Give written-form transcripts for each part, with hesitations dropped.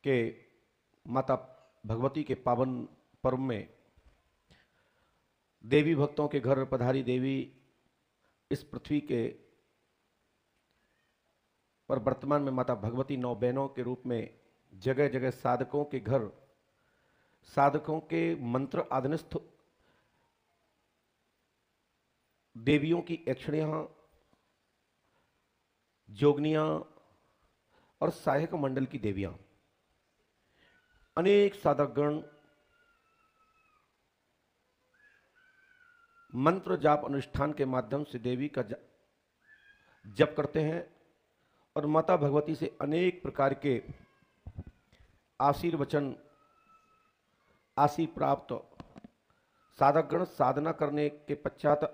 के माता भगवती के पावन पर्व में देवी भक्तों के घर पधारी देवी इस पृथ्वी के पर वर्तमान में माता भगवती नौ बहनों के रूप में जगह जगह साधकों के घर, साधकों के मंत्र आधीनस्थ देवियों की यक्षिणियां, जोगनियां और सहायक मंडल की देवियां, अनेक साधकगण मंत्र जाप अनुष्ठान के माध्यम से देवी का जप करते हैं और माता भगवती से अनेक प्रकार के आशीर्वचन आशी प्राप्त साधकगण साधना करने के पश्चात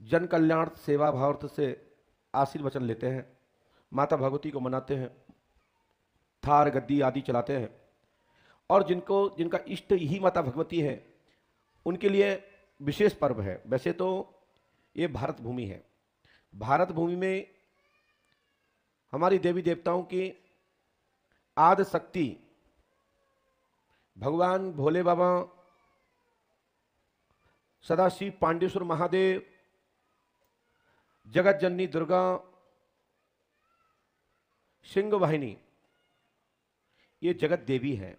जन कल्याण सेवा भावार्थ से आशीर्वचन लेते हैं, माता भगवती को मनाते हैं, थार गद्दी आदि चलाते हैं और जिनका इष्ट ही माता भगवती है उनके लिए विशेष पर्व है। वैसे तो ये भारत भूमि है, भारत भूमि में हमारी देवी देवताओं की आदि शक्ति भगवान भोले बाबा, सदाशिव, पांडेश्वर महादेव, जगत जननी दुर्गा, सिंह वाहिनी, ये जगत देवी हैं।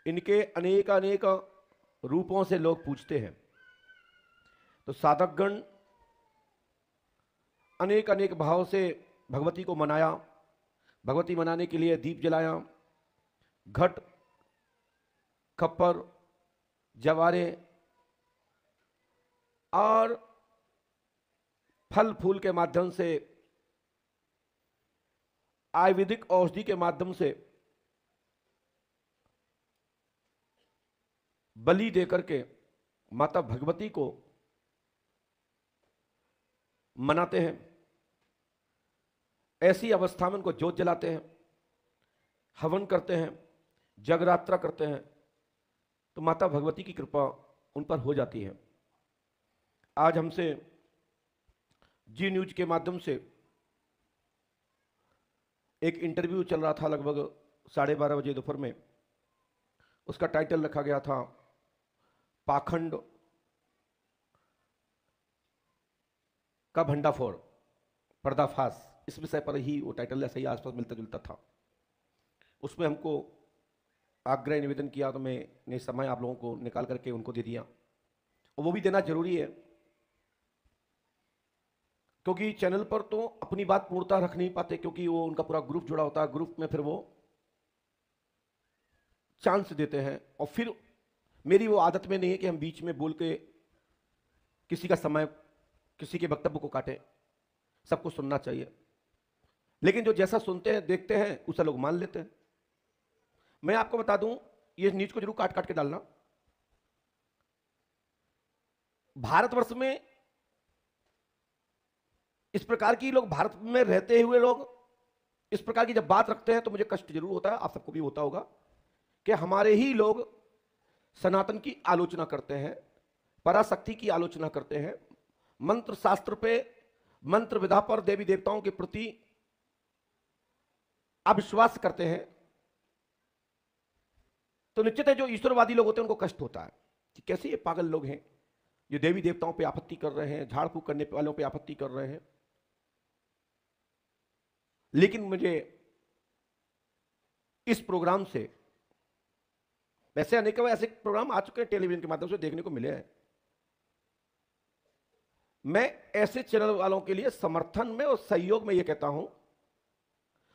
इनके अनेक अनेक रूपों से लोग पूजते हैं। तो साधकगण अनेक अनेक भाव से भगवती को मनाया, भगवती मनाने के लिए दीप जलाया, घट, खप्पर, जवारे और फल फूल के माध्यम से, आयुर्वेदिक औषधि के माध्यम से बलि देकर के माता भगवती को मनाते हैं। ऐसी अवस्था में उनको जोत जलाते हैं, हवन करते हैं, जगरात्रा करते हैं, तो माता भगवती की कृपा उन पर हो जाती है। आज हमसे जी न्यूज के माध्यम से एक इंटरव्यू चल रहा था लगभग 12:30 बजे दोपहर में। उसका टाइटल रखा गया था पाखंड का भंडाफोड़, पर्दाफाश। इस विषय पर ही वो टाइटल ऐसे ही आसपास मिलता जुलता था। उसमें हमको आग्रह निवेदन किया तो मैंने समय आप लोगों को निकाल करके उनको दे दिया, और वो भी देना जरूरी है क्योंकि चैनल पर तो अपनी बात पूर्णता रख नहीं पाते, क्योंकि वो उनका पूरा ग्रुप जुड़ा होता है। ग्रुप में फिर वो चांस देते हैं, और फिर मेरी वो आदत में नहीं है कि हम बीच में बोल के किसी का समय, किसी के वक्तव्य को काटें। सबको सुनना चाहिए, लेकिन जो जैसा सुनते हैं देखते हैं उसे लोग मान लेते हैं। मैं आपको बता दूं, ये न्यूज को जरूर काट काट के डालना। भारतवर्ष में इस प्रकार की लोग, भारत में रहते हुए लोग इस प्रकार की जब बात रखते हैं तो मुझे कष्ट जरूर होता है, आप सबको भी होता होगा, कि हमारे ही लोग सनातन की आलोचना करते हैं, पराशक्ति की आलोचना करते हैं, मंत्र शास्त्र पे, मंत्र विधा पर, देवी देवताओं के प्रति अविश्वास करते हैं। तो निश्चित है जो ईश्वरवादी लोग होते हैं उनको कष्ट होता है कि कैसे ये पागल लोग हैं जो देवी देवताओं पे आपत्ति कर रहे हैं, झाड़ फूक करने वालों पे आपत्ति कर रहे हैं। लेकिन मुझे इस प्रोग्राम से, वैसे अनेक ऐसे प्रोग्राम आ चुके हैं टेलीविजन के माध्यम से देखने को मिले हैं, मैं ऐसे चैनल वालों के लिए समर्थन में और सहयोग में यह कहता हूं,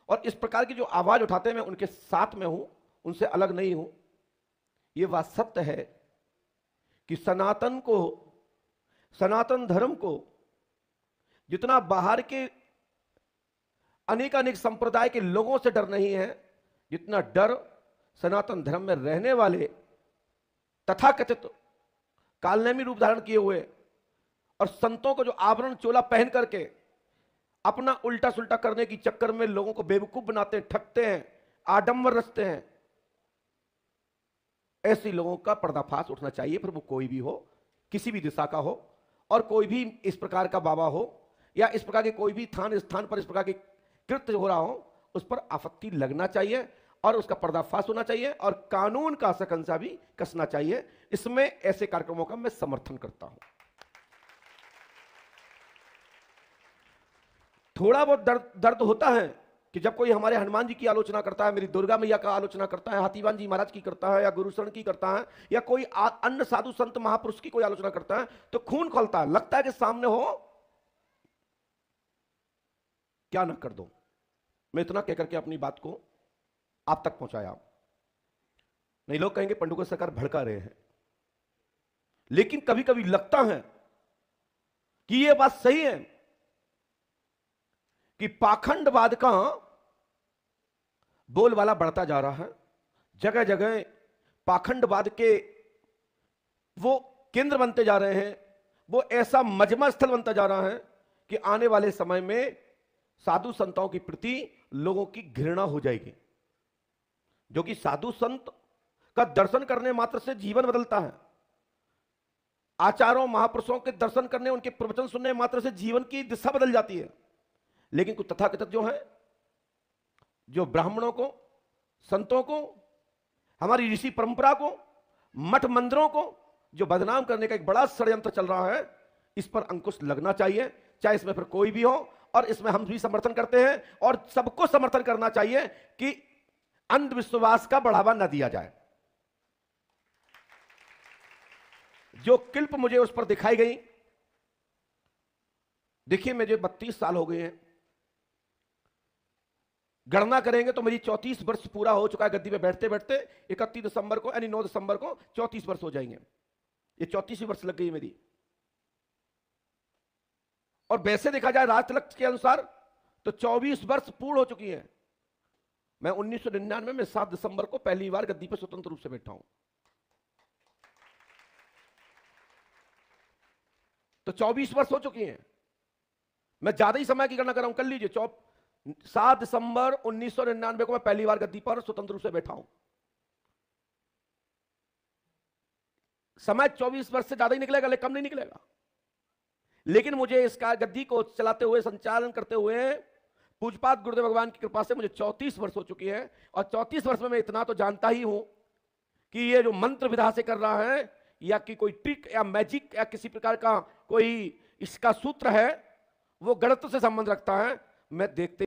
और इस प्रकार की जो आवाज उठाते हैं मैं उनके साथ में हूं, उनसे अलग नहीं हूं। यह बात सत्य है कि सनातन को, सनातन धर्म को जितना बाहर के अनेक अनेक संप्रदाय के लोगों से डर नहीं है, जितना डर सनातन धर्म में रहने वाले तथाकथित कालनेमी रूप धारण किए हुए और संतों को जो आवरण चोला पहन करके अपना उल्टा सुल्टा करने की चक्कर में लोगों को बेवकूफ बनाते हैं, ठगते हैं, आडंबर रचते हैं, ऐसे लोगों का पर्दाफाश उठना चाहिए। फिर वो कोई भी हो, किसी भी दिशा का हो, और कोई भी इस प्रकार का बाबा हो, या इस प्रकार के कोई भी स्थान पर इस प्रकार के कृत्य हो रहा हो, उस पर आपत्ति लगना चाहिए और उसका पर्दाफाश होना चाहिए और कानून का शकंजा भी कसना चाहिए। इसमें ऐसे कार्यक्रमों का मैं समर्थन करता हूं। थोड़ा बहुत दर्द होता है कि जब कोई हमारे हनुमान जी की आलोचना करता है, मेरी दुर्गा मैया का आलोचना करता है, हाथीवान जी महाराज की करता है, या गुरुशरण की करता है, या कोई अन्य साधु संत महापुरुष की कोई आलोचना करता है, तो खून खौलता है, लगता है कि सामने हो क्या ना कर दो। मैं इतना कहकर के अपनी बात को आप तक पहुंचाया। नहीं, लोग कहेंगे पंडुका सरकार भड़का रहे हैं, लेकिन कभी कभी लगता है कि यह बात सही है कि पाखंडवाद का बोलबाला बढ़ता जा रहा है। जगह जगह पाखंडवाद के वो केंद्र बनते जा रहे हैं, वो ऐसा मजमा स्थल बनता जा रहा है कि आने वाले समय में साधु संतों के प्रति लोगों की घृणा हो जाएगी। जो कि साधु संत का दर्शन करने मात्र से जीवन बदलता है, आचार्यों महापुरुषों के दर्शन करने, उनके प्रवचन सुनने मात्र से जीवन की दिशा बदल जाती है। लेकिन कुछ तथाकथित जो है, जो ब्राह्मणों को, संतों को, हमारी ऋषि परंपरा को, मठ मंदिरों को जो बदनाम करने का एक बड़ा षड्यंत्र चल रहा है, इस पर अंकुश लगना चाहिए, चाहे इसमें फिर कोई भी हो। और इसमें हम भी समर्थन करते हैं और सबको समर्थन करना चाहिए कि अंधविश्वास का बढ़ावा न दिया जाए। जो क्लिप मुझे उस पर दिखाई गई, देखिए मुझे 32 साल हो गए हैं, गणना करेंगे तो मेरी 34 वर्ष पूरा हो चुका है गद्दी पे बैठते बैठते। 31 दिसंबर को यानी 9 दिसंबर को 34 वर्ष हो जाएंगे। ये 34 वर्ष लग गई मेरी। और वैसे देखा जाए राज तिलक के अनुसार तो 24 वर्ष पूर्ण हो चुकी है। मैं 1999 में 7 दिसंबर को पहली बार गद्दी पे स्वतंत्र रूप से बैठा हूं, तो 24 वर्ष हो चुकी हैं। मैं ज्यादा ही समय की गणना कर रहा हूं, कर लीजिए। 7 दिसंबर 1999 को मैं पहली बार गद्दी पर स्वतंत्र रूप से बैठा हूं। समय 24 वर्ष से ज्यादा ही निकलेगा, लेकिन कम नहीं निकलेगा। लेकिन मुझे इसका गद्दी को चलाते हुए, संचालन करते हुए पूजपात गुरुदेव भगवान की कृपा से मुझे 34 वर्ष हो चुकी है। और 34 वर्ष में मैं इतना तो जानता ही हूं कि ये जो मंत्र विधा से कर रहा है, या कि कोई ट्रिक या मैजिक या किसी प्रकार का कोई इसका सूत्र है, वो गणित से संबंध रखता है। मैं देखते